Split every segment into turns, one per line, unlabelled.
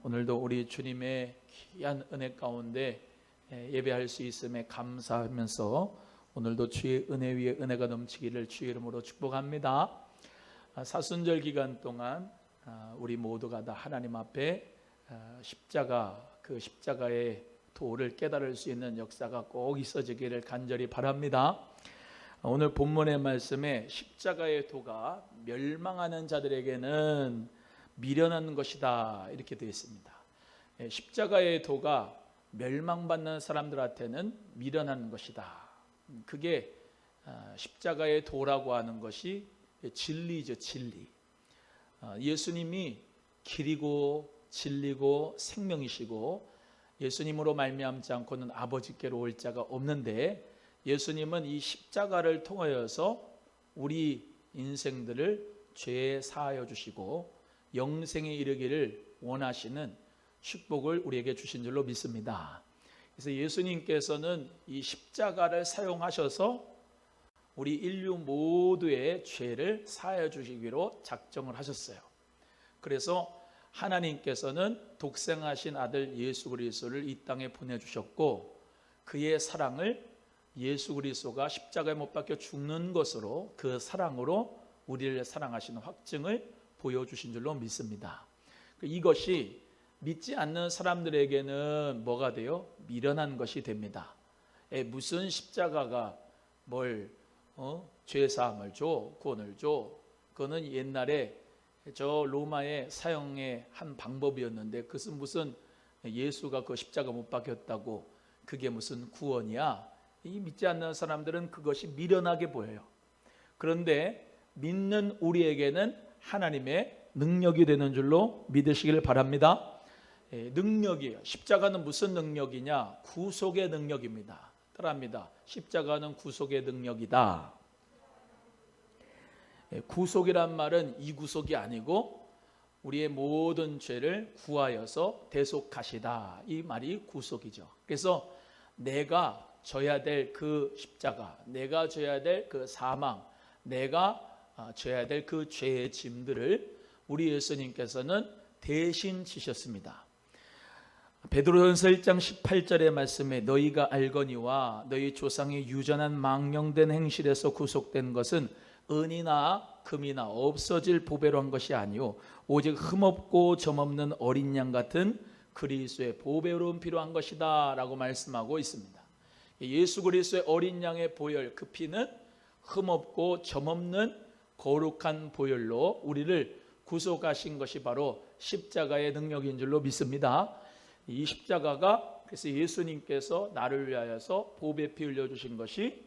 오늘도 우리 주님의 귀한 은혜 가운데 예배할 수 있음에 감사하면서 오늘도 주의 은혜 위에 은혜가 넘치기를 주의 이름으로 축복합니다. 사순절 기간 동안 우리 모두가 다 하나님 앞에 그 십자가의 도를 깨달을 수 있는 역사가 꼭 있어지기를 간절히 바랍니다. 오늘 본문의 말씀에 십자가의 도가 멸망하는 자들에게는 미련한 것이다 이렇게 되어 있습니다. 십자가의 도가 멸망받는 사람들한테는 미련한 것이다. 그게 십자가의 도라고 하는 것이 진리죠, 진리. 예수님이 길이고 진리고 생명이시고 예수님으로 말미암지 않고는 아버지께로 올 자가 없는데, 예수님은 이 십자가를 통하여서 우리 인생들을 죄 사하여 주시고 영생에 이르기를 원하시는 축복을 우리에게 주신 줄로 믿습니다. 그래서 예수님께서는 이 십자가를 사용하셔서 우리 인류 모두의 죄를 사하여 주시기로 작정을 하셨어요. 그래서 하나님께서는 독생하신 아들 예수 그리스도를 이 땅에 보내주셨고, 그의 사랑을 예수 그리스도가 십자가에 못 박혀 죽는 것으로, 그 사랑으로 우리를 사랑하시는 확증을 보여주신 줄로 믿습니다. 이것이 믿지 않는 사람들에게는 뭐가 돼요? 미련한 것이 됩니다. 무슨 십자가가 뭘 죄사함을 줘, 구원을 줘. 그거는 옛날에 저 로마의 사형의 한 방법이었는데, 그것은 무슨 예수가 그 십자가 못 박혔다고 그게 무슨 구원이야? 이 믿지 않는 사람들은 그것이 미련하게 보여요. 그런데 믿는 우리에게는 하나님의 능력이 되는 줄로 믿으시길 바랍니다. 능력이에요. 십자가는 무슨 능력이냐? 구속의 능력입니다. 따라합니다. 십자가는 구속의 능력이다. 구속이란 말은 이 구속이 아니고 우리의 모든 죄를 구하여서 대속하시다, 이 말이 구속이죠. 그래서 내가 져야 될 그 십자가, 내가 져야 될 그 사망, 내가 져야 될 그 죄의 짐들을 우리 예수님께서는 대신 지셨습니다. 베드로전서 1장 18절의 말씀에 너희가 알거니와 너희 조상의 유전한 망령된 행실에서 구속된 것은 은이나 금이나 없어질 보배로 한 것이 아니요 오직 흠없고 점없는 어린 양 같은 그리스도의 보배로운 피로 한 것이다 라고 말씀하고 있습니다. 예수 그리스도의 어린 양의 보혈, 그 피는 흠없고 점없는 거룩한 보혈로 우리를 구속하신 것이 바로 십자가의 능력인 줄로 믿습니다. 이 십자가가, 그래서 예수님께서 나를 위하여서 보배 피 흘려주신 것이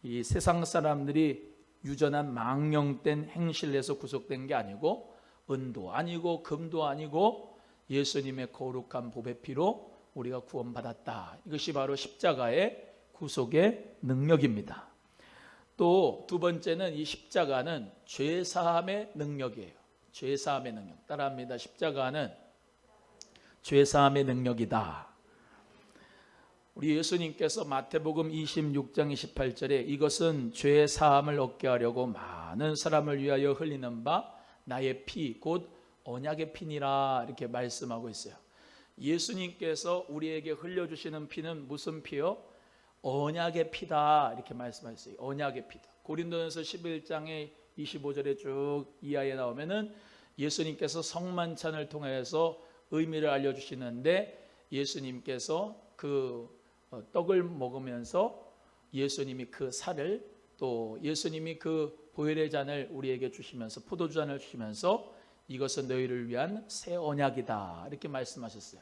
이 세상 사람들이 유전한 망령된 행실에서 구속된 게 아니고, 은도 아니고 금도 아니고 예수님의 거룩한 보배 피로 우리가 구원받았다. 이것이 바로 십자가의 구속의 능력입니다. 또 두 번째는 이 십자가는 죄사함의 능력이에요. 죄사함의 능력. 따라합니다. 십자가는 죄사함의 능력이다. 우리 예수님께서 마태복음 26장 28절에 이것은 죄사함을 얻게 하려고 많은 사람을 위하여 흘리는 바 나의 피 곧 언약의 피니라 이렇게 말씀하고 있어요. 예수님께서 우리에게 흘려주시는 피는 무슨 피요? 언약의 피다 이렇게 말씀하셨어요. 언약의 피다. 고린도전서 11장의 25절에 쭉 이하에 나오면은 예수님께서 성만찬을 통해서 의미를 알려주시는데, 예수님께서 그 떡을 먹으면서 예수님이 그 살을, 또 예수님이 그 보혈의 잔을 우리에게 주시면서, 포도주잔을 주시면서 이것은 너희를 위한 새 언약이다 이렇게 말씀하셨어요.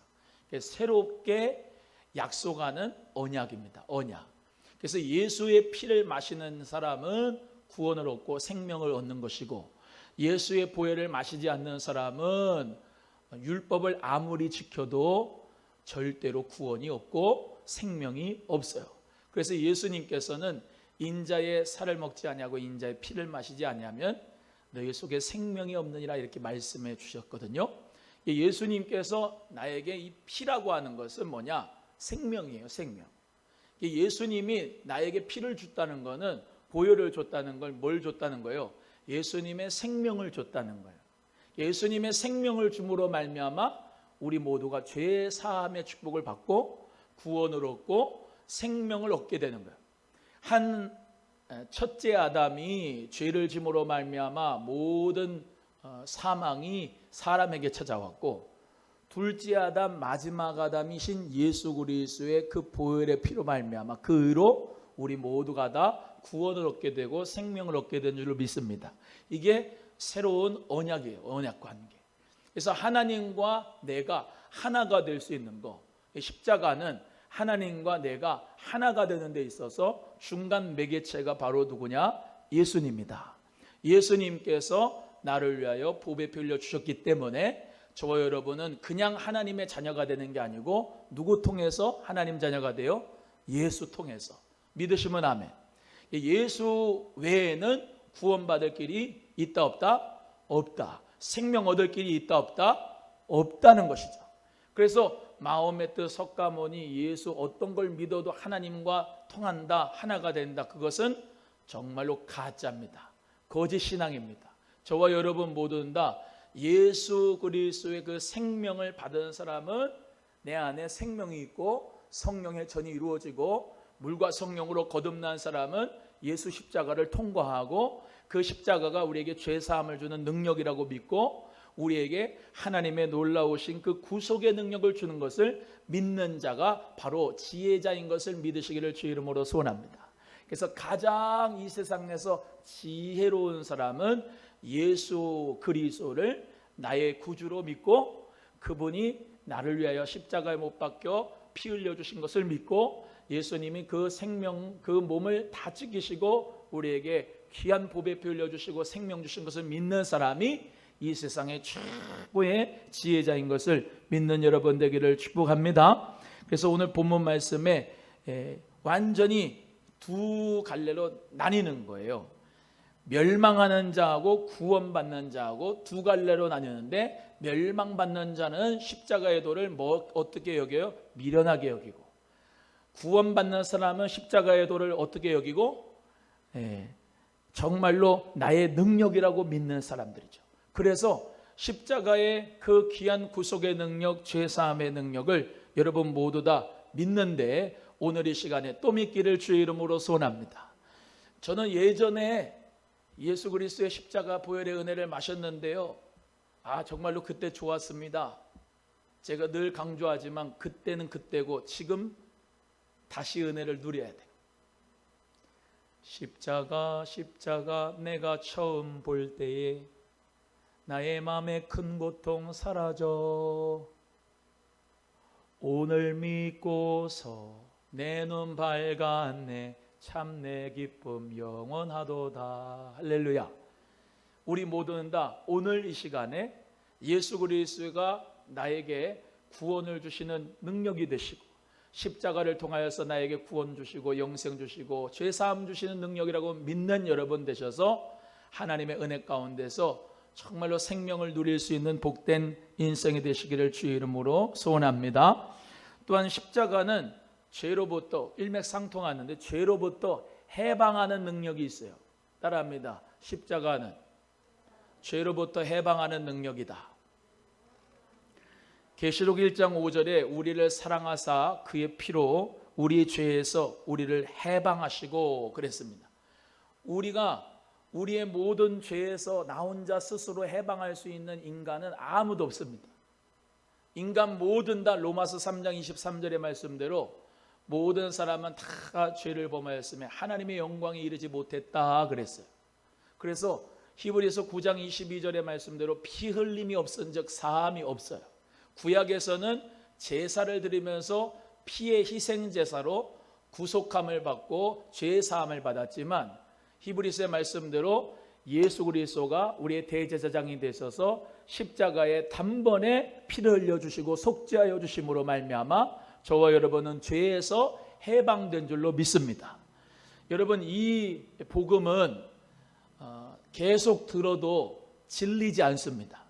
새롭게 약속하는 언약입니다. 언약. 그래서 예수의 피를 마시는 사람은 구원을 얻고 생명을 얻는 것이고, 예수의 보혈을 마시지 않는 사람은 율법을 아무리 지켜도 절대로 구원이 없고 생명이 없어요. 그래서 예수님께서는 인자의 살을 먹지 아니하고 인자의 피를 마시지 아니하면 너희 속에 생명이 없느니라 이렇게 말씀해 주셨거든요. 예수님께서 나에게 이 피라고 하는 것은 뭐냐? 생명이에요. 생명. 예수님이 나에게 피를 줬다는 것은, 보혈을 줬다는 걸 뭘 줬다는 거예요? 예수님의 생명을 줬다는 거예요. 예수님의 생명을 줌으로 말미암아 우리 모두가 죄 사함의 축복을 받고 구원을 얻고 생명을 얻게 되는 거예요. 한 첫째 아담이 죄를 짐으로 말미암아 모든 사망이 사람에게 찾아왔고, 둘째 아담 마지막 아담이신 예수 그리스도의 그 보혈의 피로 말미암아 그 의로 우리 모두가 다 구원을 얻게 되고 생명을 얻게 된 줄로 믿습니다. 이게 새로운 언약이에요. 언약 관계. 그래서 하나님과 내가 하나가 될 수 있는 거, 십자가는 하나님과 내가 하나가 되는 데 있어서 중간 매개체가 바로 누구냐? 예수님이다. 예수님께서 나를 위하여 보배 흘려 주셨기 때문에 저와 여러분은 그냥 하나님의 자녀가 되는 게 아니고 누구 통해서 하나님 자녀가 돼요? 예수 통해서. 믿으시면 아멘. 예수 외에는 구원받을 길이 있다 없다? 없다. 생명 얻을 길이 있다 없다? 없다는 것이죠. 그래서 마음의 뜻 석가모니 예수 어떤 걸 믿어도 하나님과 통한다, 하나가 된다. 그것은 정말로 가짜입니다. 거짓 신앙입니다. 저와 여러분 모두는 다 예수 그리스도의 그 생명을 받은 사람은 내 안에 생명이 있고 성령의 전이 이루어지고, 물과 성령으로 거듭난 사람은 예수 십자가를 통과하고 그 십자가가 우리에게 죄사함을 주는 능력이라고 믿고 우리에게 하나님의 놀라우신 그 구속의 능력을 주는 것을 믿는 자가 바로 지혜자인 것을 믿으시기를 주 이름으로 소원합니다. 그래서 가장 이 세상에서 지혜로운 사람은 예수 그리스도를 나의 구주로 믿고 그분이 나를 위하여 십자가에 못 박혀 피 흘려주신 것을 믿고 예수님이 그 생명, 그 몸을 다 찢기시고 우리에게 귀한 보배 피 흘려주시고 생명 주신 것을 믿는 사람이 이 세상의 최고의 지혜자인 것을 믿는 여러분 되기를 축복합니다. 그래서 오늘 본문 말씀에 완전히 두 갈래로 나뉘는 거예요. 멸망하는 자하고 구원받는 자하고 두 갈래로 나뉘는데, 멸망받는 자는 십자가의 도를 어떻게 여겨요? 미련하게 여기고, 구원받는 사람은 십자가의 도를 어떻게 여기고? 정말로 나의 능력이라고 믿는 사람들이죠. 그래서 십자가의 그 귀한 구속의 능력, 죄사함의 능력을 여러분 모두 다 믿는데 오늘 이 시간에 또 믿기를 주의 이름으로 소원합니다. 저는 예전에 예수 그리스도의 십자가 보혈의 은혜를 마셨는데요, 정말로 그때 좋았습니다. 제가 늘 강조하지만 그때는 그때고 지금 다시 은혜를 누려야 돼요. 십자가 내가 처음 볼 때에 나의 마음에 큰 고통 사라져, 오늘 믿고서 내 눈 밝았네, 참 내 기쁨 영원하도다. 할렐루야. 우리 모두는 다 오늘 이 시간에 예수 그리스도가 나에게 구원을 주시는 능력이 되시고 십자가를 통하여서 나에게 구원 주시고 영생 주시고 죄사함 주시는 능력이라고 믿는 여러분 되셔서 하나님의 은혜 가운데서 정말로 생명을 누릴 수 있는 복된 인생이 되시기를 주의 이름으로 소원합니다. 또한 십자가는 죄로부터 일맥상통하는데 죄로부터 해방하는 능력이 있어요. 따라합니다. 십자가는 죄로부터 해방하는 능력이다. 계시록 1장 5절에 우리를 사랑하사 그의 피로 우리의 죄에서 우리를 해방하시고 그랬습니다. 우리가 우리의 모든 죄에서 나 혼자 스스로 해방할 수 있는 인간은 아무도 없습니다. 인간 모든 다 로마서 3장 23절의 말씀대로 모든 사람은 다 죄를 범하였으며 하나님의 영광에 이르지 못했다 그랬어요. 그래서 히브리서 9장 22절의 말씀대로 피 흘림이 없은즉 사함이 없어요. 구약에서는 제사를 드리면서 피의 희생 제사로 구속함을 받고 죄 사함을 받았지만 히브리서의 말씀대로 예수 그리스도가 우리의 대제사장이 되셔서 십자가에 단번에 피를 흘려주시고 속죄하여 주심으로 말미암아 저와 여러분은 죄에서 해방된 줄로 믿습니다. 여러분, 이 복음은 계속 들어도 질리지 않습니다.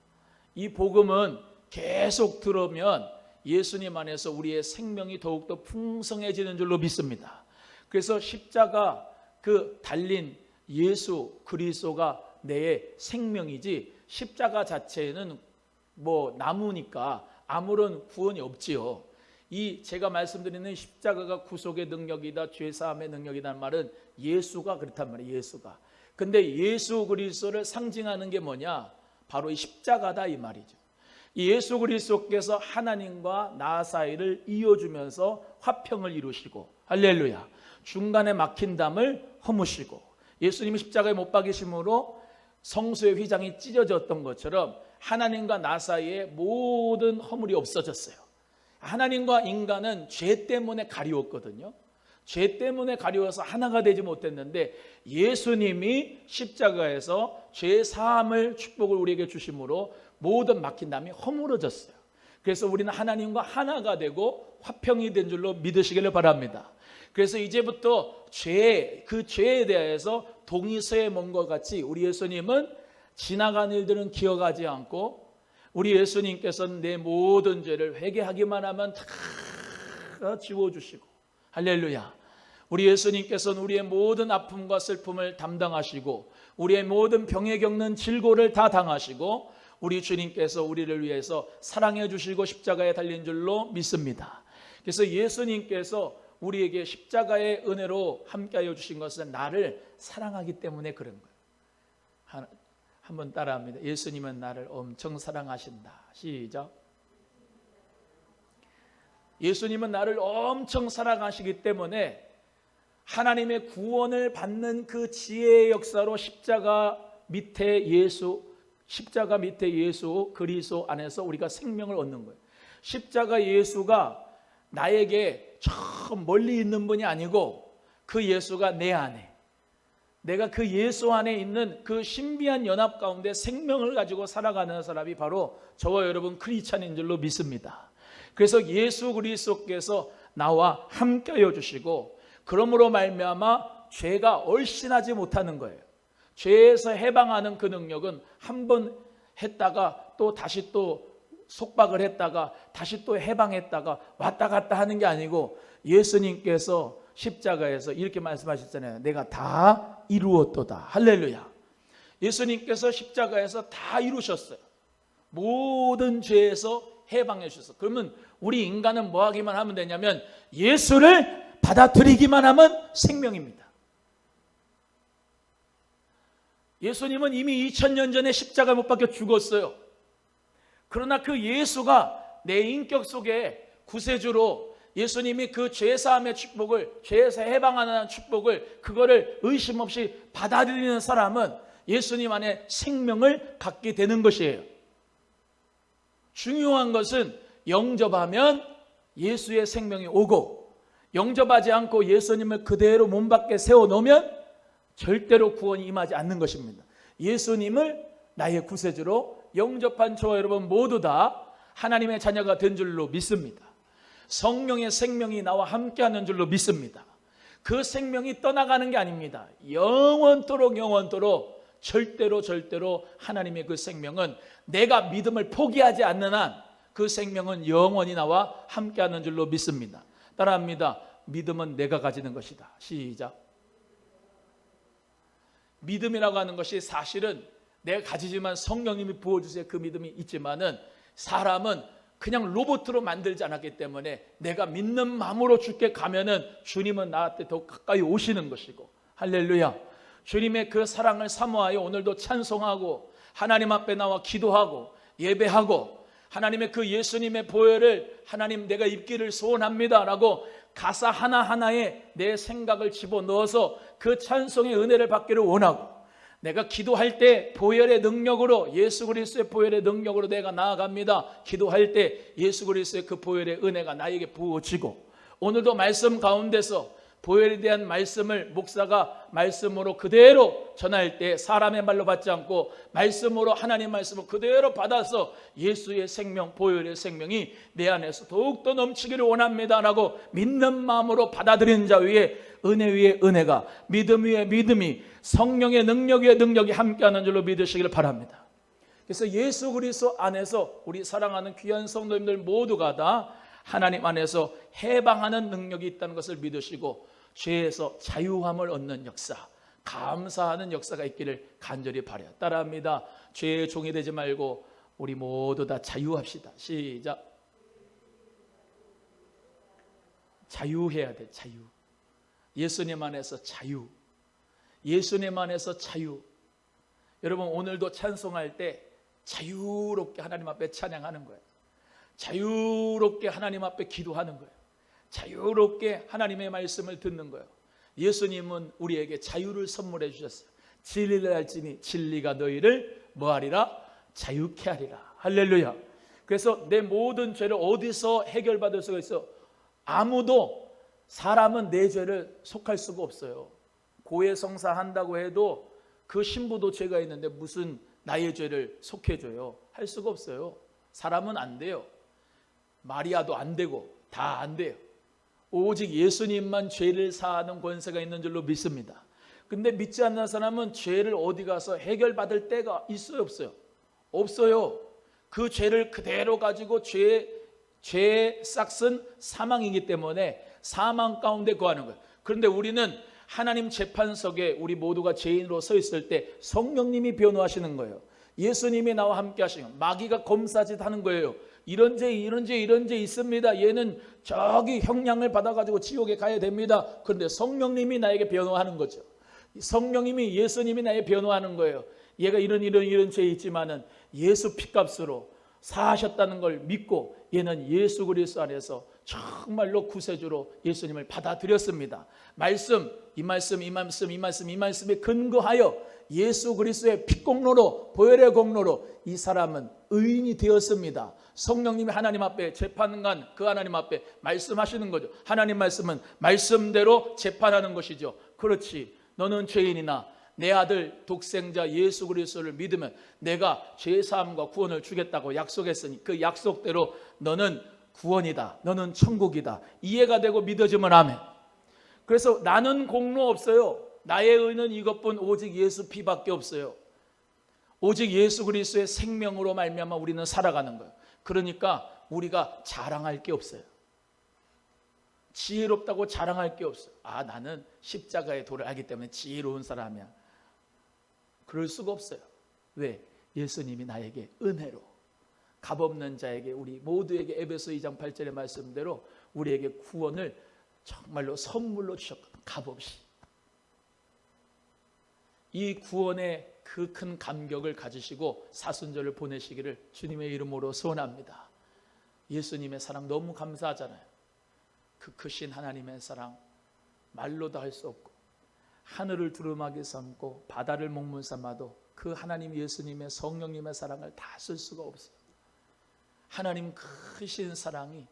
이 복음은 계속 들으면 예수님 안에서 우리의 생명이 더욱더 풍성해지는 줄로 믿습니다. 그래서 십자가 그 달린 예수 그리스도가 내 생명이지 십자가 자체는 뭐 나무니까 아무런 구원이 없지요. 이 제가 말씀드리는 십자가가 구속의 능력이다, 죄사함의 능력이라는 말은 예수가 그렇단 말이에요. 예수가. 근데 예수 그리스도를 상징하는 게 뭐냐? 바로 이 십자가다 이 말이죠. 예수 그리스도께서 하나님과 나 사이를 이어주면서 화평을 이루시고, 할렐루야, 중간에 막힌 담을 허무시고, 예수님이 십자가에 못 박이심으로 성소의 휘장이 찢어졌던 것처럼 하나님과 나 사이에 모든 허물이 없어졌어요. 하나님과 인간은 죄 때문에 가리웠거든요. 죄 때문에 가리워서 하나가 되지 못했는데 예수님이 십자가에서 죄 사함을 축복을 우리에게 주심으로 모든 막힌 담이 허물어졌어요. 그래서 우리는 하나님과 하나가 되고 화평이 된 줄로 믿으시기를 바랍니다. 그래서 이제부터 그 죄에 대해서 동의서에 먼 것 같이 우리 예수님은 지나간 일들은 기억하지 않고, 우리 예수님께서는 내 모든 죄를 회개하기만 하면 다 지워주시고, 할렐루야, 우리 예수님께서는 우리의 모든 아픔과 슬픔을 담당하시고 우리의 모든 병에 겪는 질고를 다 당하시고, 우리 주님께서 우리를 위해서 사랑해 주시고 십자가에 달린 줄로 믿습니다. 그래서 예수님께서 우리에게 십자가의 은혜로 함께하여 주신 것은 나를 사랑하기 때문에 그런 거예요. 한번 따라합니다. 예수님은 나를 엄청 사랑하신다. 시작. 예수님은 나를 엄청 사랑하시기 때문에 하나님의 구원을 받는 그 지혜의 역사로 십자가 밑에 예수 그리스도 안에서 우리가 생명을 얻는 거예요. 십자가 예수가 나에게 저 멀리 있는 분이 아니고 그 예수가 내 안에, 내가 그 예수 안에 있는 그 신비한 연합 가운데 생명을 가지고 살아가는 사람이 바로 저와 여러분 크리스찬인 줄로 믿습니다. 그래서 예수 그리스도께서 나와 함께하여 주시고, 그러므로 말미암아 죄가 얼씬하지 못하는 거예요. 죄에서 해방하는 그 능력은 한 번 했다가 또 다시 또 속박을 했다가 다시 또 해방했다가 왔다 갔다 하는 게 아니고, 예수님께서 십자가에서 이렇게 말씀하셨잖아요. 내가 다 이루었도다. 할렐루야. 예수님께서 십자가에서 다 이루셨어요. 모든 죄에서 해방해 주셨어요. 그러면 우리 인간은 뭐 하기만 하면 되냐면 예수를 받아들이기만 하면 생명입니다. 예수님은 이미 2000년 전에 십자가에 못 박혀 죽었어요. 그러나 그 예수가 내 인격 속에 구세주로, 예수님이 그 죄사함의 축복을, 죄에서 해방하는 축복을, 그거를 의심 없이 받아들이는 사람은 예수님 안에 생명을 갖게 되는 것이에요. 중요한 것은 영접하면 예수의 생명이 오고, 영접하지 않고 예수님을 그대로 몸 밖에 세워놓으면 절대로 구원이 임하지 않는 것입니다. 예수님을 나의 구세주로 영접한 저와 여러분 모두 다 하나님의 자녀가 된 줄로 믿습니다. 성령의 생명이 나와 함께하는 줄로 믿습니다. 그 생명이 떠나가는 게 아닙니다. 영원토록 절대로 하나님의 그 생명은, 내가 믿음을 포기하지 않는 한 그 생명은 영원히 나와 함께하는 줄로 믿습니다. 따라합니다. 믿음은 내가 가지는 것이다. 시작. 믿음이라고 하는 것이 사실은 내가 가지지만 성령님이 부어주세요. 그 믿음이 있지만은 사람은 그냥 로봇으로 만들지 않았기 때문에 내가 믿는 마음으로 주께 가면은 주님은 나한테 더 가까이 오시는 것이고, 할렐루야. 주님의 그 사랑을 사모하여 오늘도 찬송하고 하나님 앞에 나와 기도하고 예배하고, 하나님의 그 예수님의 보혈을 하나님 내가 입기를 소원합니다 라고 가사 하나하나에 내 생각을 집어넣어서 그 찬송의 은혜를 받기를 원하고, 내가 기도할 때 보혈의 능력으로, 예수 그리스도의 보혈의 능력으로 내가 나아갑니다. 기도할 때 예수 그리스도의 그 보혈의 은혜가 나에게 부어지고, 오늘도 말씀 가운데서 보혈에 대한 말씀을 목사가 말씀으로 그대로 전할 때 사람의 말로 받지 않고 말씀으로, 하나님 말씀을 그대로 받아서 예수의 생명, 보혈의 생명이 내 안에서 더욱더 넘치기를 원합니다 라고 믿는 마음으로 받아들이는 자 위에 은혜 위에 은혜가, 믿음 위에 믿음이, 성령의 능력 위에 능력이 함께하는 줄로 믿으시기를 바랍니다. 그래서 예수 그리스도 안에서 우리 사랑하는 귀한 성도님들 모두가 다 하나님 안에서 해방하는 능력이 있다는 것을 믿으시고, 죄에서 자유함을 얻는 역사, 감사하는 역사가 있기를 간절히 바라요. 따라합니다. 죄의 종이 되지 말고 우리 모두 다 자유합시다. 시작. 자유해야 돼. 자유. 예수님 안에서 자유. 예수님 안에서 자유. 여러분 오늘도 찬송할 때 자유롭게 하나님 앞에 찬양하는 거예요. 자유롭게 하나님 앞에 기도하는 거예요. 자유롭게 하나님의 말씀을 듣는 거예요. 예수님은 우리에게 자유를 선물해 주셨어요. 진리를 알지니 진리가 너희를 뭐하리라? 자유케 하리라. 할렐루야. 그래서 내 모든 죄를 어디서 해결받을 수가 있어? 아무도, 사람은 내 죄를 속할 수가 없어요. 고해성사 한다고 해도 그 신부도 죄가 있는데 무슨 나의 죄를 속해줘요? 할 수가 없어요. 사람은 안 돼요. 마리아도 안 되고 다 안 돼요. 오직 예수님만 죄를 사하는 권세가 있는 줄로 믿습니다. 근데 믿지 않는 사람은 죄를 어디 가서 해결받을 때가 있어요, 없어요? 없어요. 그 죄를 그대로 가지고 죄의 싹은 사망이기 때문에 사망 가운데 거하는 거예요. 그런데 우리는 하나님 재판석에 우리 모두가 죄인으로 서 있을 때 성령님이 변호하시는 거예요. 예수님이 나와 함께 하시는 거예요. 마귀가 검사짓 하는 거예요. 이런 죄 있습니다. 얘는 저기 형량을 받아가지고 지옥에 가야 됩니다. 그런데 성령님이 나에게 변호하는 거죠. 성령님이, 예수님이 나에게 변호하는 거예요. 얘가 이런 죄 있지만은 예수 피값으로 사하셨다는 걸 믿고 얘는 예수 그리스도 안에서 정말로 구세주로 예수님을 받아들였습니다. 이 말씀에 근거하여 예수 그리스도의 피공로로, 보혈의 공로로 이 사람은 의인이 되었습니다. 성령님이 하나님 앞에, 재판관 그 하나님 앞에 말씀하시는 거죠. 하나님 말씀은 말씀대로 재판하는 것이죠. 그렇지, 너는 죄인이나 내 아들 독생자 예수 그리스도를 믿으면 내가 죄사함과 구원을 주겠다고 약속했으니 그 약속대로 너는 구원이다, 너는 천국이다, 이해가 되고 믿어지면 아멘. 그래서 나는 공로 없어요. 나의 의는 이것뿐 오직 예수 피밖에 없어요. 오직 예수 그리스도의 생명으로 말미암아 우리는 살아가는 거예요. 그러니까 우리가 자랑할 게 없어요. 지혜롭다고 자랑할 게 없어요. 나는 십자가의 도를 알기 때문에 지혜로운 사람이야. 그럴 수가 없어요. 왜? 예수님이 나에게 은혜로, 값없는 자에게, 우리 모두에게 에베소 2장 8절의 말씀대로 우리에게 구원을 정말로 선물로 주셨거든요. 값없이. 이 구원의 그 큰 감격을 가지시고 사순절을 보내시기를 주님의 이름으로 소원합니다. 예수님의 사랑 너무 감사하잖아요. 그 크신 하나님의 사랑 말로도 할 수 없고, 하늘을 두루마기 삼고 바다를 먹물 삼아도 그 하나님 예수님의 성령님의 사랑을 다 쓸 수가 없어요. 하나님 크신 사랑이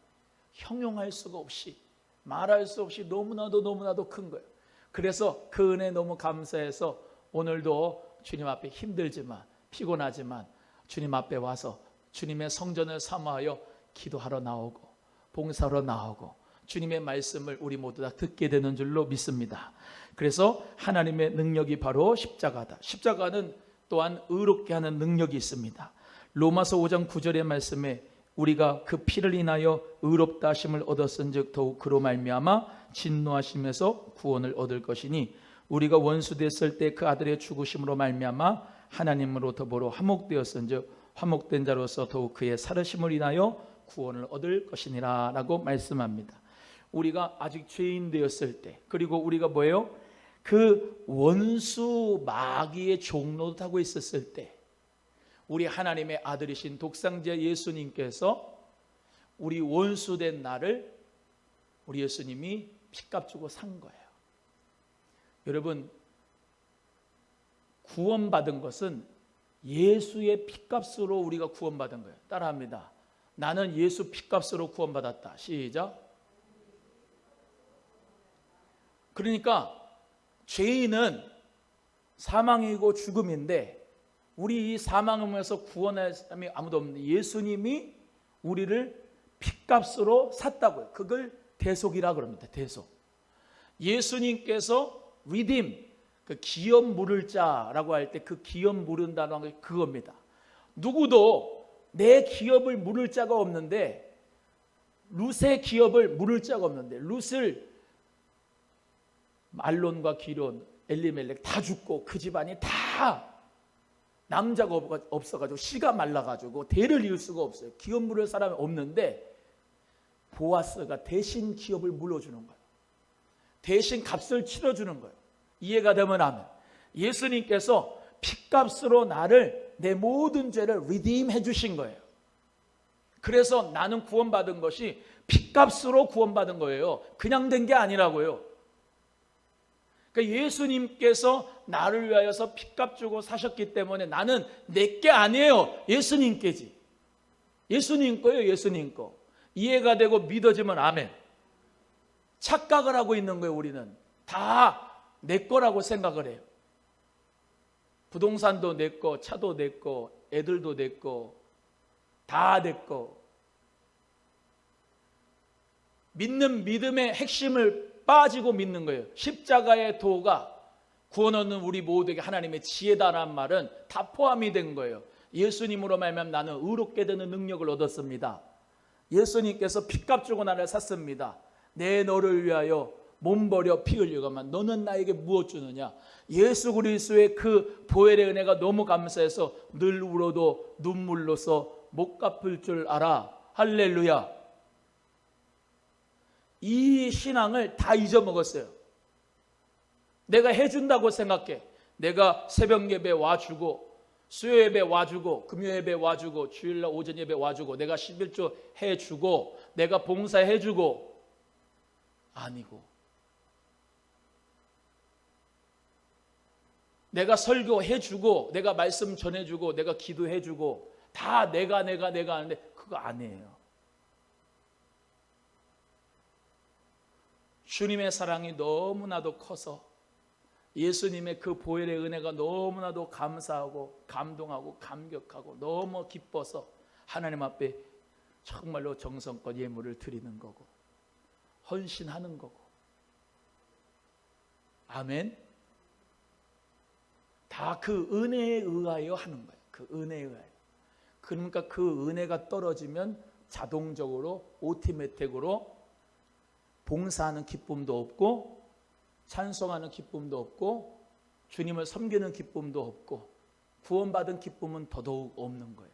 형용할 수가 없이, 말할 수 없이 너무나도 큰 거예요. 그래서 그 은혜 너무 감사해서 오늘도 주님 앞에 힘들지만, 피곤하지만 주님 앞에 와서 주님의 성전을 사모하여 기도하러 나오고 봉사하러 나오고 주님의 말씀을 우리 모두 다 듣게 되는 줄로 믿습니다. 그래서 하나님의 능력이 바로 십자가다. 십자가는 또한 의롭게 하는 능력이 있습니다. 로마서 5장 9절의 말씀에 우리가 그 피를 인하여 의롭다 하심을 얻었은즉 더욱 그로 말미암아 진노하심에서 구원을 얻을 것이니, 우리가 원수 됐을 때 그 아들의 죽으심으로 말미암아 하나님으로 더불어 화목되었은즉 화목된 자로서 더욱 그의 살으심을 인하여 구원을 얻을 것이니라 라고 말씀합니다. 우리가 아직 죄인 되었을 때, 그리고 우리가 뭐예요? 그 원수 마귀의 종로를 타고 있었을 때 우리 하나님의 아들이신 독생자 예수님께서 우리 원수된 나를 우리 예수님이 피값 주고 산 거예요. 여러분, 구원받은 것은 예수의 피값으로 우리가 구원받은 거예요. 따라합니다. 나는 예수 피값으로 구원받았다. 시작. 그러니까 죄인은 사망이고 죽음인데 우리 이 사망에서 구원할 사람이 아무도 없는데 예수님이 우리를 피값으로 샀다고요. 그걸 대속이라 그럽니다. 대속. 예수님께서 redeem, 그 기업 물을 자라고 할 때 그 기업 물은다는 게 그겁니다. 누구도 내 기업을 물을 자가 없는데, 룻의 기업을 물을 자가 없는데, 룻을 말론과 기론, 엘리멜렉 다 죽고 그 집안이 다 남자가 없어가지고 씨가 말라가지고 대를 이을 수가 없어요. 기업 물을 사람이 없는데 보아스가 대신 기업을 물어주는 거예요. 대신 값을 치러주는 거예요. 이해가 되면 아멘. 예수님께서 핏값으로 나를, 내 모든 죄를 리딤해 주신 거예요. 그래서 나는 구원받은 것이 핏값으로 구원받은 거예요. 그냥 된 게 아니라고요. 그러니까 예수님께서 나를 위하여서 핏값 주고 사셨기 때문에 나는 내게 아니에요. 예수님께지. 예수님 거예요. 예수님 거. 이해가 되고 믿어지면 아멘. 착각을 하고 있는 거예요. 우리는 다 내 거라고 생각을 해요. 부동산도 내 거, 차도 내 거, 애들도 내 거, 다 내 거. 믿는 믿음의 핵심을 빠지고 믿는 거예요. 십자가의 도가 구원 얻는 우리 모두에게 하나님의 지혜다라는 말은 다 포함이 된 거예요. 예수님으로 말하면 나는 의롭게 되는 능력을 얻었습니다. 예수님께서 핏값 주고 나를 샀습니다. 내 너를 위하여 몸 버려 피 흘리고만 너는 나에게 무엇 주느냐. 예수 그리스도의 그 보혈의 은혜가 너무 감사해서 늘 울어도 눈물로서 못 갚을 줄 알아. 할렐루야. 이 신앙을 다 잊어먹었어요. 내가 해준다고 생각해. 내가 새벽 예배 와주고, 수요 예배 와주고, 금요 예배 와주고, 주일날 오전 예배 와주고, 내가 11조 해주고, 내가 봉사해주고. 아니고, 내가 설교해주고, 내가 말씀 전해주고, 내가 기도해주고, 다 내가 하는데 그거 아니에요. 주님의 사랑이 너무나도 커서 예수님의 그 보혈의 은혜가 너무나도 감사하고 감동하고 감격하고 너무 기뻐서 하나님 앞에 정말로 정성껏 예물을 드리는 거고 헌신하는 거고. 아멘. 다 그 은혜에 의하여 하는 거예요. 그 은혜에 의하여. 그러니까 그 은혜가 떨어지면 자동적으로 오토매틱으로 봉사하는 기쁨도 없고 찬송하는 기쁨도 없고 주님을 섬기는 기쁨도 없고 구원받은 기쁨은 더더욱 없는 거예요.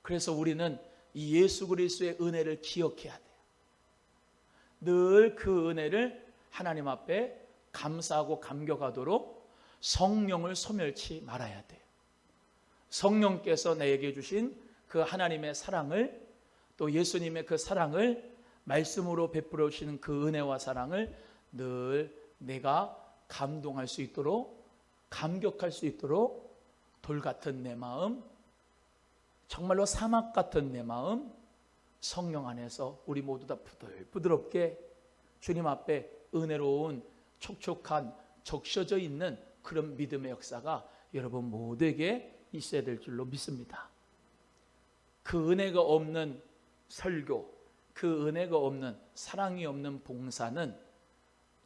그래서 우리는 이 예수 그리스도의 은혜를 기억해야 돼요. 늘 그 은혜를 하나님 앞에 감사하고 감격하도록 성령을 소멸치 말아야 돼요. 성령께서 내게 주신 그 하나님의 사랑을, 또 예수님의 그 사랑을 말씀으로 베풀어 주시는 그 은혜와 사랑을 늘 내가 감동할 수 있도록, 감격할 수 있도록 돌 같은 내 마음, 정말로 사막 같은 내 마음, 성령 안에서 우리 모두 다 부드럽게 주님 앞에 은혜로운 촉촉한 적셔져 있는 그런 믿음의 역사가 여러분 모두에게 있어야 될 줄로 믿습니다. 그 은혜가 없는 설교, 그 은혜가 없는, 사랑이 없는 봉사는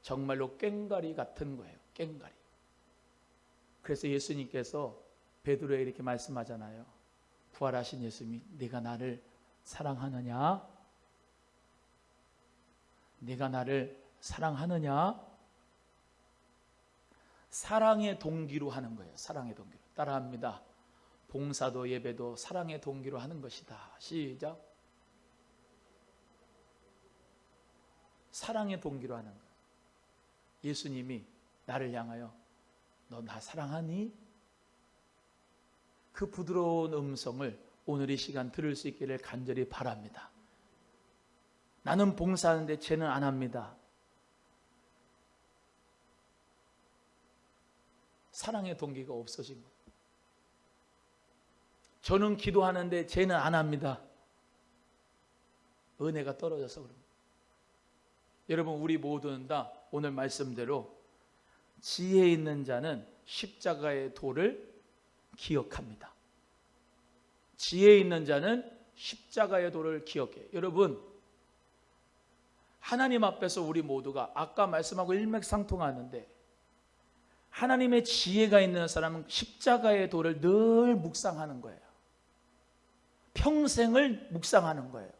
정말로 꽹과리 같은 거예요. 꽹과리. 그래서 예수님께서 베드로에게 이렇게 말씀하잖아요. 부활하신 예수님이 네가 나를 사랑하느냐? 네가 나를 사랑하느냐? 사랑의 동기로 하는 거예요. 사랑의 동기로. 따라합니다. 봉사도 예배도 사랑의 동기로 하는 것이다. 시작. 사랑의 동기로 하는 거예요. 예수님이 나를 향하여 너 나 사랑하니? 그 부드러운 음성을 오늘 이 시간 들을 수 있기를 간절히 바랍니다. 나는 봉사하는데 쟤는 안 합니다. 사랑의 동기가 없어진 거예요. 저는 기도하는데 쟤는 안 합니다. 은혜가 떨어져서 그런 거예요. 여러분 우리 모두는 다 오늘 말씀대로 지혜 있는 자는 십자가의 도를 기억합니다. 지혜 있는 자는 십자가의 도를 기억해요. 여러분 하나님 앞에서 우리 모두가 아까 말씀하고 일맥상통하는데 하나님의 지혜가 있는 사람은 십자가의 도를 늘 묵상하는 거예요. 평생을 묵상하는 거예요.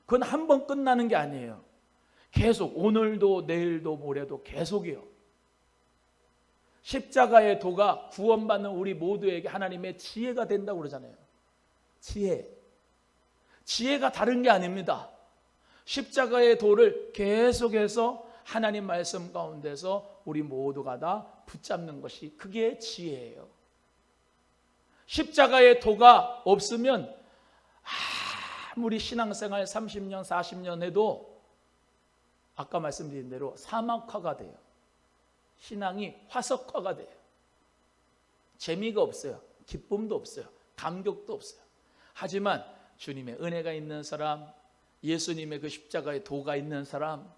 그건 한 번 끝나는 게 아니에요. 계속 오늘도 내일도 모레도 계속이요. 십자가의 도가 구원받는 우리 모두에게 하나님의 지혜가 된다고 그러잖아요. 지혜. 지혜가 다른 게 아닙니다. 십자가의 도를 계속해서 하나님 말씀 가운데서 우리 모두가 다 붙잡는 것이 그게 지혜예요. 십자가의 도가 없으면 아무리 신앙생활 30년 40년 해도 아까 말씀드린 대로 사막화가 돼요. 신앙이 화석화가 돼요. 재미가 없어요. 기쁨도 없어요. 감격도 없어요. 하지만 주님의 은혜가 있는 사람, 예수님의 그 십자가의 도가 있는 사람,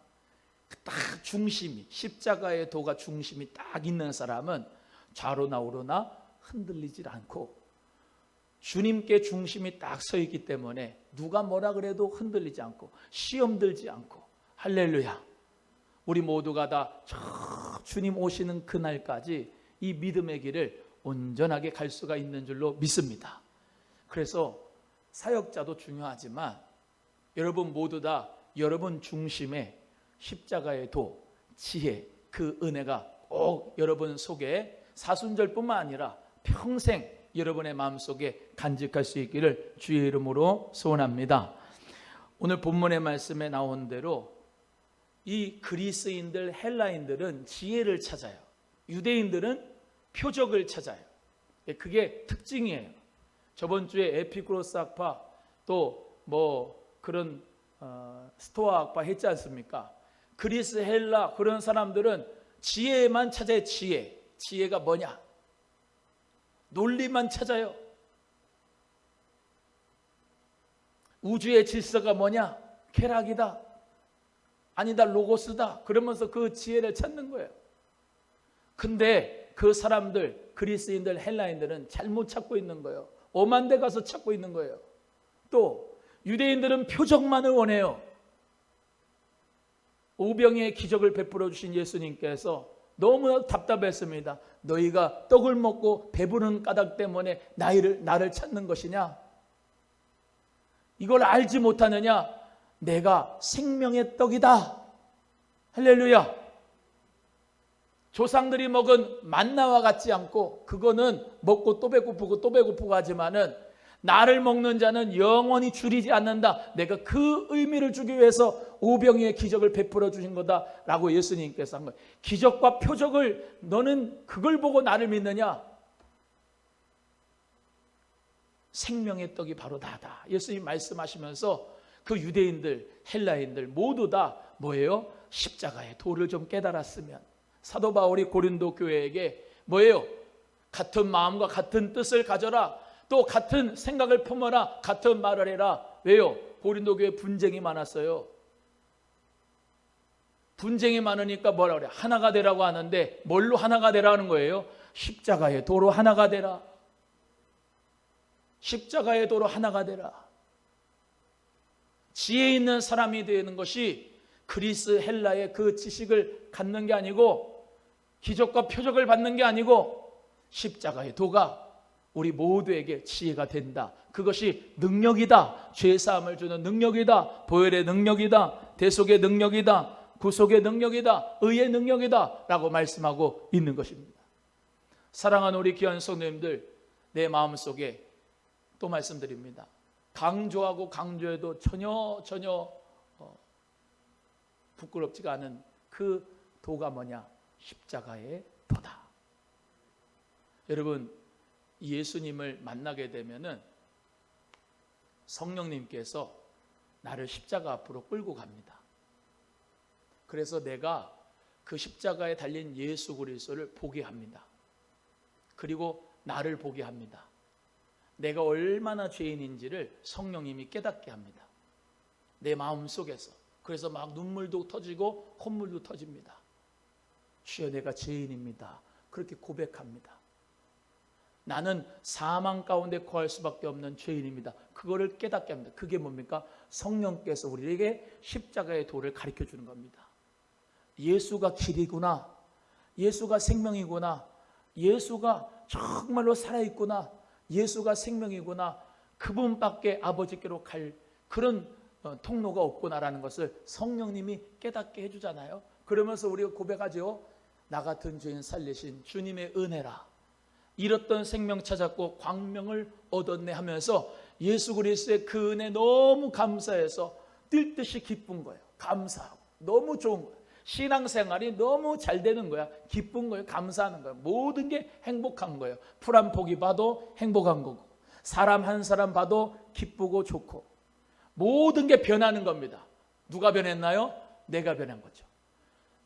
딱 중심이, 십자가의 도가 중심이 딱 있는 사람은 좌로나 우로나 흔들리질 않고 주님께 중심이 딱 서 있기 때문에 누가 뭐라 그래도 흔들리지 않고 시험 들지 않고, 할렐루야. 우리 모두가 다 주님 오시는 그날까지 이 믿음의 길을 온전하게 갈 수가 있는 줄로 믿습니다. 그래서 사역자도 중요하지만 여러분 모두 다 여러분 중심에 십자가의 도, 지혜, 그 은혜가 꼭 여러분 속에 사순절뿐만 아니라 평생 여러분의 마음속에 간직할 수 있기를 주의 이름으로 소원합니다. 오늘 본문의 말씀에 나온 대로 이 그리스인들, 헬라인들은 지혜를 찾아요. 유대인들은 표적을 찾아요. 그게 특징이에요. 저번 주에 에피쿠로스 학파 또 그런 스토아 학파 했지 않습니까? 그리스, 헬라 그런 사람들은 지혜만 찾아요. 지혜가 뭐냐? 논리만 찾아요. 우주의 질서가 뭐냐? 쾌락이다. 아니다, 로고스다. 그러면서 그 지혜를 찾는 거예요. 근데 그 사람들, 그리스인들, 헬라인들은 잘못 찾고 있는 거예요. 엄한 데 가서 찾고 있는 거예요. 또 유대인들은 표적만을 원해요. 오병이의 기적을 베풀어 주신 예수님께서 너무 답답했습니다. 너희가 떡을 먹고 배부른 까닭 때문에 나를 찾는 것이냐? 이걸 알지 못하느냐? 내가 생명의 떡이다. 할렐루야. 조상들이 먹은 만나와 같지 않고 그거는 먹고 또 배고프고 또 배고프고 하지만은 나를 먹는 자는 영원히 줄이지 않는다. 내가 그 의미를 주기 위해서 오병이의 기적을 베풀어 주신 거다라고 예수님께서 한 거예요. 기적과 표적을 너는 그걸 보고 나를 믿느냐? 생명의 떡이 바로 나다. 예수님 말씀하시면서 그 유대인들, 헬라인들 모두 다 뭐예요? 십자가의 도를 좀 깨달았으면. 사도 바울이 고린도 교회에게 뭐예요? 같은 마음과 같은 뜻을 가져라. 또 같은 생각을 품어라. 같은 말을 해라. 왜요? 고린도 교회 분쟁이 많았어요. 분쟁이 많으니까 뭐라 그래? 하나가 되라고 하는데 뭘로 하나가 되라는 거예요? 십자가의 도로 하나가 되라. 십자가의 도로 하나가 되라. 지혜 있는 사람이 되는 것이 그리스 헬라의 그 지식을 갖는 게 아니고 기적과 표적을 받는 게 아니고 십자가의 도가 우리 모두에게 지혜가 된다. 그것이 능력이다. 죄사함을 주는 능력이다. 보혈의 능력이다. 대속의 능력이다. 구속의 능력이다. 의의 능력이다. 라고 말씀하고 있는 것입니다. 사랑하는 우리 귀한 성도님들, 내 마음속에 또 말씀드립니다. 강조하고 강조해도 전혀 부끄럽지가 않은 그 도가 뭐냐? 십자가의 도다. 여러분, 예수님을 만나게 되면은 성령님께서 나를 십자가 앞으로 끌고 갑니다. 그래서 내가 그 십자가에 달린 예수 그리스도를 보게 합니다. 그리고 나를 보게 합니다. 내가 얼마나 죄인인지를 성령님이 깨닫게 합니다. 내 마음 속에서. 그래서 막 눈물도 터지고 콧물도 터집니다. 주여, 내가 죄인입니다. 그렇게 고백합니다. 나는 사망 가운데 거할 수밖에 없는 죄인입니다. 그거를 깨닫게 합니다. 그게 뭡니까? 성령께서 우리에게 십자가의 도를 가르쳐 주는 겁니다. 예수가 길이구나. 예수가 생명이구나. 예수가 정말로 살아있구나. 예수가 생명이구나. 그분밖에 아버지께로 갈 그런 통로가 없구나라는 것을 성령님이 깨닫게 해주잖아요. 그러면서 우리가 고백하죠. 나 같은 죄인 살리신 주님의 은혜라. 잃었던 생명 찾았고 광명을 얻었네 하면서 예수 그리스도의 그 은혜 너무 감사해서 뛸 듯이 기쁜 거예요. 감사하고 너무 좋은 거예요. 신앙생활이 너무 잘 되는 거야. 기쁜 거예요. 감사하는 거예요. 모든 게 행복한 거예요. 풀 한 포기 봐도 행복한 거고, 사람 한 사람 봐도 기쁘고 좋고, 모든 게 변하는 겁니다. 누가 변했나요? 내가 변한 거죠.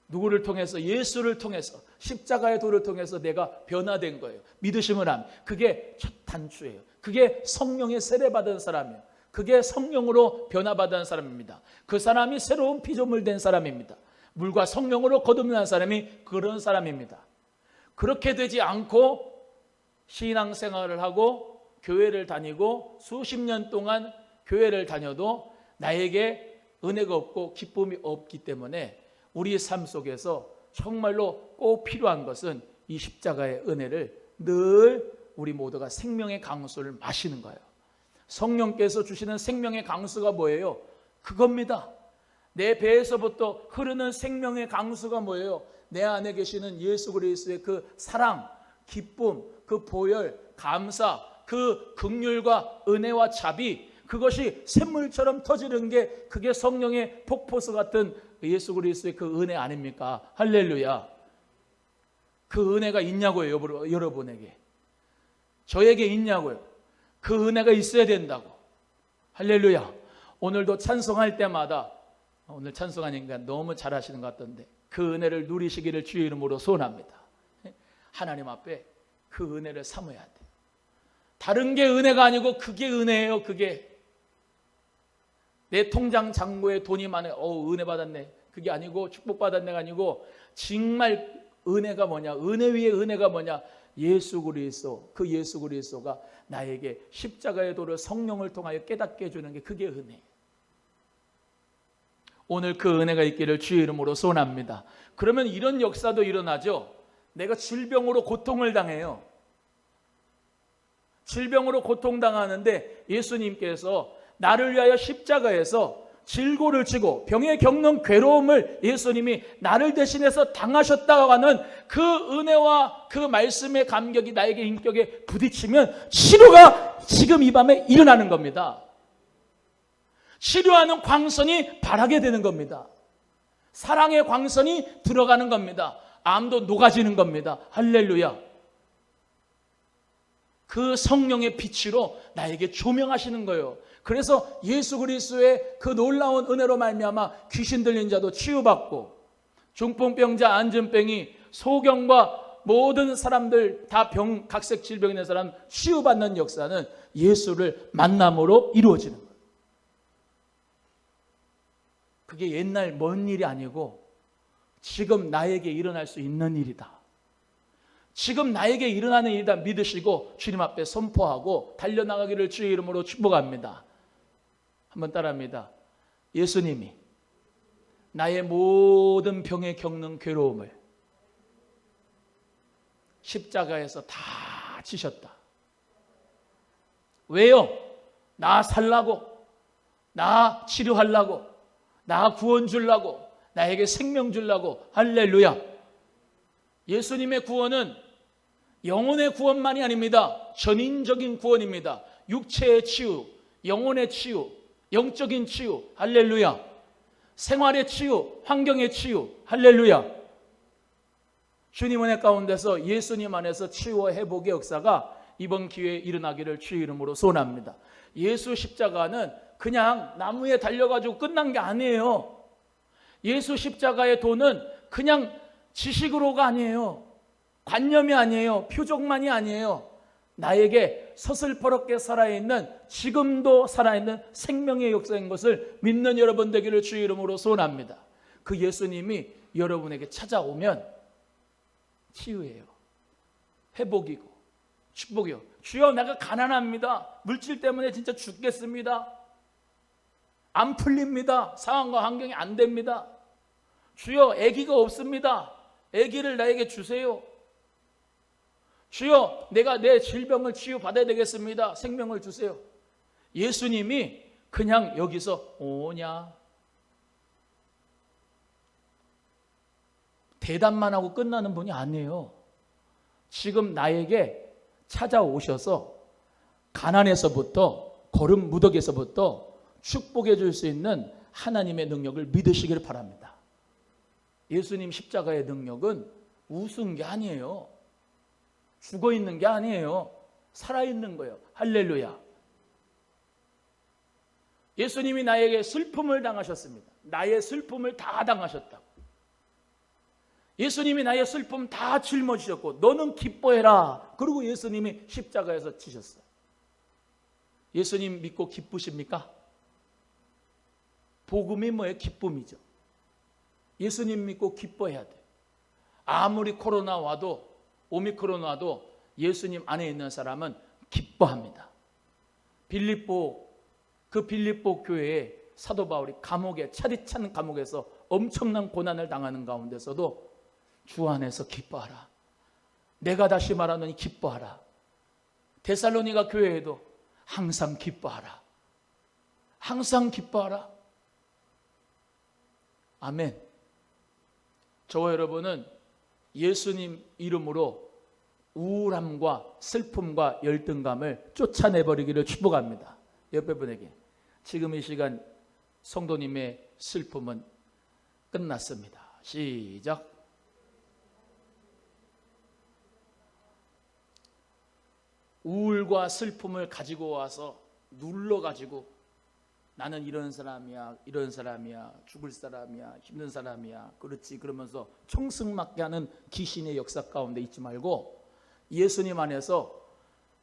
누구를 통해서? 예수를 통해서, 십자가의 도를 통해서 내가 변화된 거예요. 믿으시면 합니다. 그게 첫 단추예요. 그게 성령의 세례받은 사람이에요. 그게 성령으로 변화받은 사람입니다. 그 사람이 새로운 피조물 된 사람입니다. 물과 성령으로 거듭난 사람이 그런 사람입니다. 그렇게 되지 않고 신앙생활을 하고 교회를 다니고 수십 년 동안 교회를 다녀도 나에게 은혜가 없고 기쁨이 없기 때문에 우리의 삶 속에서 정말로 꼭 필요한 것은 이 십자가의 은혜를 늘 우리 모두가 생명의 강수를 마시는 거예요. 성령께서 주시는 생명의 강수가 뭐예요? 그겁니다. 내 배에서부터 흐르는 생명의 강수가 뭐예요? 내 안에 계시는 예수 그리스도의 그 사랑, 기쁨, 그 보혈, 감사, 그 긍휼과 은혜와 자비, 그것이 샘물처럼 터지는 게 그게 성령의 폭포수 같은 예수 그리스도의 그 은혜 아닙니까? 할렐루야. 그 은혜가 있냐고요, 여러분에게. 저에게 있냐고요. 그 은혜가 있어야 된다고. 할렐루야. 오늘도 찬송할 때마다, 오늘 찬송하니까 너무 잘하시는 것 같던데, 그 은혜를 누리시기를 주의 이름으로 소원합니다. 하나님 앞에 그 은혜를 삼아야 돼요. 다른 게 은혜가 아니고 그게 은혜예요. 그게 내 통장 잔고에 돈이 많아요. 은혜 받았네. 그게 아니고 축복 받았네가 아니고 정말 은혜가 뭐냐? 은혜 위에 은혜가 뭐냐? 예수 그리스도, 그 예수 그리스도가 나에게 십자가의 도를 성령을 통하여 깨닫게 해주는 게 그게 은혜예요. 오늘 그 은혜가 있기를 주의 이름으로 소원합니다. 그러면 이런 역사도 일어나죠. 내가 질병으로 고통을 당해요. 질병으로 고통당하는데 예수님께서 나를 위하여 십자가에서 질고를 지고 병에 겪는 괴로움을 예수님이 나를 대신해서 당하셨다고 하는 그 은혜와 그 말씀의 감격이 나에게 인격에 부딪히면 치료가 지금 이 밤에 일어나는 겁니다. 치료하는 광선이 바라게 되는 겁니다. 사랑의 광선이 들어가는 겁니다. 암도 녹아지는 겁니다. 할렐루야. 그 성령의 빛으로 나에게 조명하시는 거예요. 그래서 예수 그리스도의 그 놀라운 은혜로 말미암아 귀신 들린 자도 치유받고, 중풍병자, 안진병이, 소경과 모든 사람들 다 각색 질병 있는 사람 치유받는 역사는 예수를 만남으로 이루어지는 거예요. 그게 옛날 먼 일이 아니고 지금 나에게 일어날 수 있는 일이다. 지금 나에게 일어나는 일이다 믿으시고 주님 앞에 선포하고 달려나가기를 주의 이름으로 축복합니다. 한번 따라합니다. 예수님이 나의 모든 병에 겪는 괴로움을 십자가에서 다 지셨다. 왜요? 나 살라고, 나 치료하려고, 나 구원 주려고, 나에게 생명 주려고. 할렐루야. 예수님의 구원은 영혼의 구원만이 아닙니다. 전인적인 구원입니다. 육체의 치유, 영혼의 치유, 영적인 치유. 할렐루야. 생활의 치유, 환경의 치유. 할렐루야. 주님 은혜 가운데서 예수님 안에서 치유와 회복의 역사가 이번 기회에 일어나기를 주의 이름으로 소원합니다. 예수 십자가는 그냥 나무에 달려가지고 끝난 게 아니에요. 예수 십자가의 도는 그냥 지식으로가 아니에요. 관념이 아니에요. 표적만이 아니에요. 나에게 서슬퍼렇게 살아있는, 지금도 살아있는 생명의 역사인 것을 믿는 여러분 되기를 주의 이름으로 소원합니다. 그 예수님이 여러분에게 찾아오면 치유예요. 회복이고 축복이요. 주여, 내가 가난합니다. 물질 때문에 진짜 죽겠습니다. 안 풀립니다. 상황과 환경이 안 됩니다. 주여, 아기가 없습니다. 아기를 나에게 주세요. 주여, 내가 내 질병을 치유받아야 되겠습니다. 생명을 주세요. 예수님이 그냥 여기서 오냐, 대답만 하고 끝나는 분이 아니에요. 지금 나에게 찾아오셔서 가난에서부터 거름 무더기에서부터 축복해 줄 수 있는 하나님의 능력을 믿으시길 바랍니다. 예수님 십자가의 능력은 우스운 게 아니에요. 죽어 있는 게 아니에요. 살아있는 거예요. 할렐루야. 예수님이 나에게 슬픔을 당하셨습니다. 나의 슬픔을 다 당하셨다고. 예수님이 나의 슬픔 다 짊어지셨고 너는 기뻐해라. 그리고 예수님이 십자가에서 치셨어요. 예수님 믿고 기쁘십니까? 복음이 뭐예요? 기쁨이죠. 예수님 믿고 기뻐해야 돼. 아무리 코로나 와도 오미크론 와도 예수님 안에 있는 사람은 기뻐합니다. 그 빌립보 교회에 사도 바울이 감옥에 차디찬 감옥에서 엄청난 고난을 당하는 가운데서도 주 안에서 기뻐하라. 내가 다시 말하노니 기뻐하라. 데살로니가 교회에도 항상 기뻐하라. 항상 기뻐하라. 아멘. 저와 여러분은 예수님 이름으로 우울함과 슬픔과 열등감을 쫓아내버리기를 축복합니다. 옆에 분에게 지금 이 시간 성도님의 슬픔은 끝났습니다. 시작. 우울과 슬픔을 가지고 와서 눌러가지고 나는 이런 사람이야, 이런 사람이야, 죽을 사람이야, 힘든 사람이야, 그렇지 그러면서 총승맞게 하는 귀신의 역사 가운데 있지 말고 예수님 안에서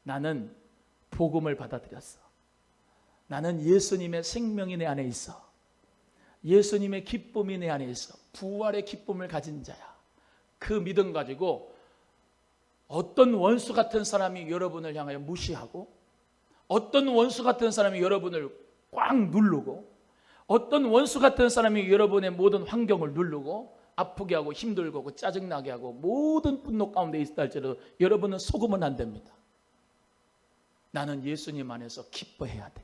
나는 복음을 받아들였어. 나는 예수님의 생명이 내 안에 있어. 예수님의 기쁨이 내 안에 있어. 부활의 기쁨을 가진 자야. 그 믿음 가지고 어떤 원수 같은 사람이 여러분을 향하여 무시하고 어떤 원수 같은 사람이 여러분을 꽉 누르고 어떤 원수 같은 사람이 여러분의 모든 환경을 누르고 아프게 하고 힘들고 하고 짜증나게 하고 모든 분노 가운데 있다 할지라도 여러분은 속으면 안 됩니다. 나는 예수님 안에서 기뻐해야 돼.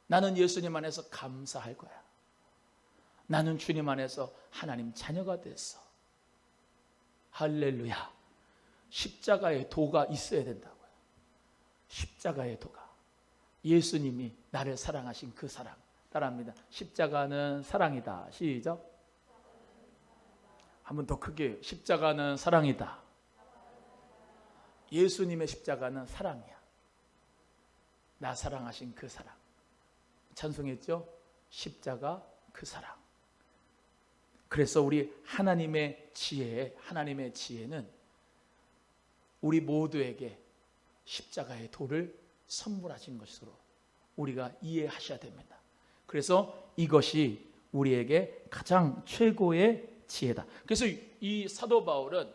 나는 예수님 안에서 감사할 거야. 나는 주님 안에서 하나님 자녀가 됐어. 할렐루야. 십자가의 도가 있어야 된다고요. 십자가의 도가. 예수님이 나를 사랑하신 그 사랑. 따라합니다. 십자가는 사랑이다. 시작. 한 번 더 크게. 십자가는 사랑이다. 예수님의 십자가는 사랑이야. 나 사랑하신 그 사랑. 찬송했죠? 십자가 그 사랑. 그래서 우리 하나님의 지혜는 우리 모두에게 십자가의 도를 선물하신 것으로 우리가 이해하셔야 됩니다. 그래서 이것이 우리에게 가장 최고의 지혜다. 그래서 이 사도 바울은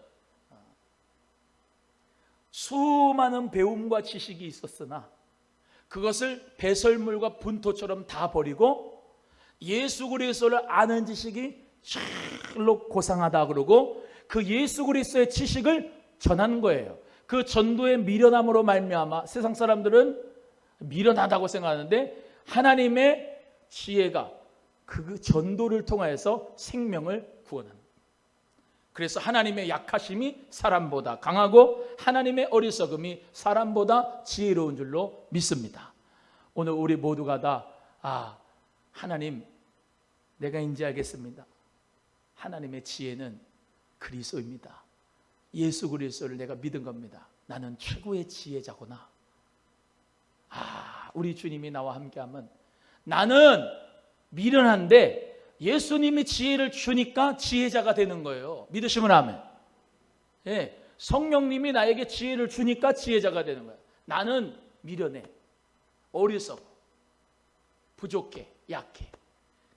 수많은 배움과 지식이 있었으나 그것을 배설물과 분토처럼 다 버리고 예수 그리스도를 아는 지식이 절로 고상하다 그러고 그 예수 그리스도의 지식을 전하는 거예요. 그 전도의 미련함으로 말미암아 세상 사람들은 미련하다고 생각하는데 하나님의 지혜가 그 전도를 통하여서 생명을 구원하는 거예요. 그래서 하나님의 약하심이 사람보다 강하고 하나님의 어리석음이 사람보다 지혜로운 줄로 믿습니다. 오늘 우리 모두가 다 하나님 내가 이제 알겠습니다. 하나님의 지혜는 그리스도입니다. 예수 그리스도를 내가 믿은 겁니다. 나는 최고의 지혜자구나. 우리 주님이 나와 함께하면 나는 미련한데 예수님이 지혜를 주니까 지혜자가 되는 거예요. 믿으시면 아멘. 예, 성령님이 나에게 지혜를 주니까 지혜자가 되는 거예요. 나는 미련해, 어리석어, 부족해, 약해.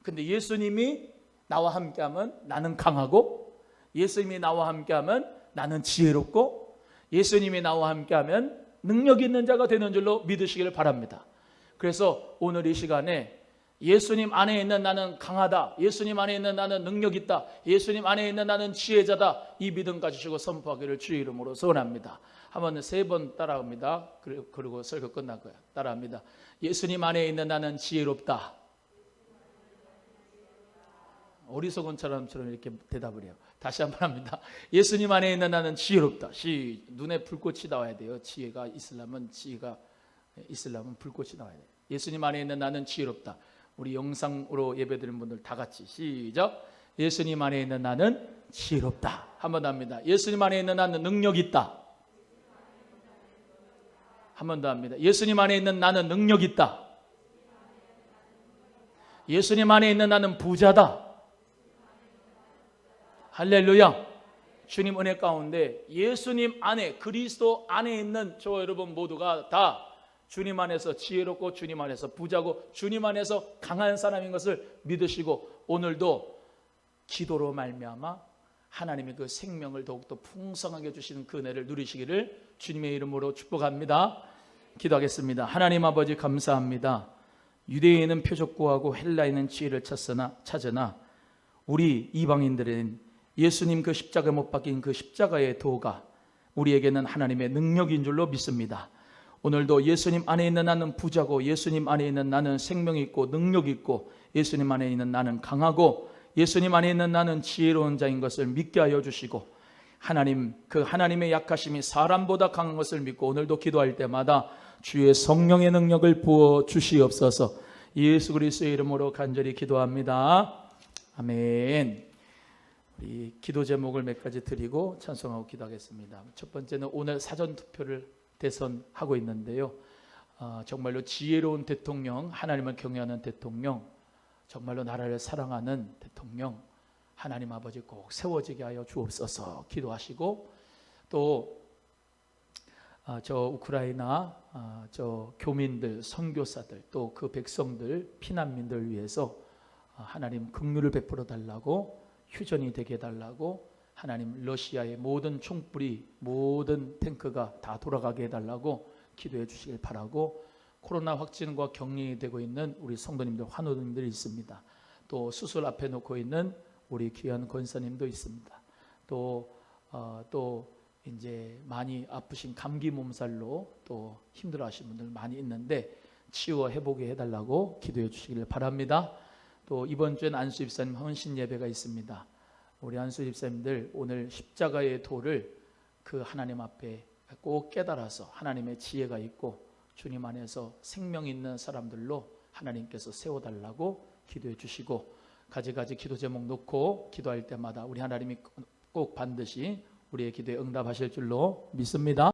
근데 예수님이 나와 함께하면 나는 강하고 예수님이 나와 함께하면 나는 지혜롭고 예수님이 나와 함께하면 능력 있는 자가 되는 줄로 믿으시기를 바랍니다. 그래서 오늘 이 시간에 예수님 안에 있는 나는 강하다. 예수님 안에 있는 나는 능력 있다. 예수님 안에 있는 나는 지혜자다. 이 믿음 가지시고 선포하기를 주의 이름으로 소원합니다. 한번 3번 따라합니다. 그리고 설교 끝날 거야. 따라합니다. 예수님 안에 있는 나는 지혜롭다. 어리석은 사람처럼 이렇게 대답을 해요. 다시 한번 합니다. 예수님 안에 있는 나는 지혜롭다. 눈에 불꽃이 나와야 돼요. 지혜가 있으려면 지혜가 이슬람은 불꽃이 나와야 돼요. 예수님 안에 있는 나는 지혜롭다. 우리 영상으로 예배드리는 분들 다 같이 시작. 예수님 안에 있는 나는 지혜롭다. 한 번 더 합니다. 예수님 안에 있는 나는 능력 있다. 한 번 더 합니다. 예수님 안에 있는 나는 능력 있다. 예수님 안에 있는 나는 부자다. 할렐루야. 주님 은혜 가운데 예수님 안에, 그리스도 안에 있는 저 여러분 모두가 다 주님 안에서 지혜롭고 주님 안에서 부자고 주님 안에서 강한 사람인 것을 믿으시고 오늘도 기도로 말미암아 하나님의 그 생명을 더욱더 풍성하게 주시는 그 은혜를 누리시기를 주님의 이름으로 축복합니다. 기도하겠습니다. 하나님 아버지 감사합니다. 유대인은 표적 구하고 헬라인은 지혜를 찾으나 우리 이방인들은 예수님 그 십자가에 못 박힌 그 십자가의 도가 우리에게는 하나님의 능력인 줄로 믿습니다. 오늘도 예수님 안에 있는 나는 부자고 예수님 안에 있는 나는 생명이 있고 능력이 있고 예수님 안에 있는 나는 강하고 예수님 안에 있는 나는 지혜로운 자인 것을 믿게 하여 주시고 하나님, 그 하나님의 약하심이 사람보다 강한 것을 믿고 오늘도 기도할 때마다 주의 성령의 능력을 부어 주시옵소서. 예수 그리스도의 이름으로 간절히 기도합니다. 아멘. 우리 기도 제목을 몇 가지 드리고 찬송하고 기도하겠습니다. 첫 번째는 오늘 사전 투표를 대선하고 있는데요. 정말로 지혜로운 대통령, 하나님을 경외하는 대통령, 정말로 나라를 사랑하는 대통령, 하나님 아버지 꼭 세워지게 하여 주옵소서 기도하시고 또 저 우크라이나 저 교민들, 선교사들 또 그 백성들, 피난민들 위해서 하나님 긍휼을 베풀어 달라고, 휴전이 되게 해달라고, 하나님 러시아의 모든 총불이, 모든 탱크가 다 돌아가게 해달라고 기도해 주시길 바라고, 코로나 확진과 격리되고 있는 우리 성도님들, 환우님들이 있습니다. 또 수술 앞에 놓고 있는 우리 귀한 권사님도 있습니다. 또 이제 많이 아프신 감기 몸살로 또 힘들어하시는 분들 많이 있는데 치유와 회복에 해달라고 기도해 주시기를 바랍니다. 또 이번 주엔 안수 집사님 헌신 예배가 있습니다. 우리 안수 집사님들 오늘 십자가의 도를 그 하나님 앞에 꼭 깨달아서 하나님의 지혜가 있고 주님 안에서 생명 있는 사람들로 하나님께서 세워달라고 기도해 주시고, 가지가지 기도 제목 놓고 기도할 때마다 우리 하나님이 꼭 반드시 우리의 기도에 응답하실 줄로 믿습니다.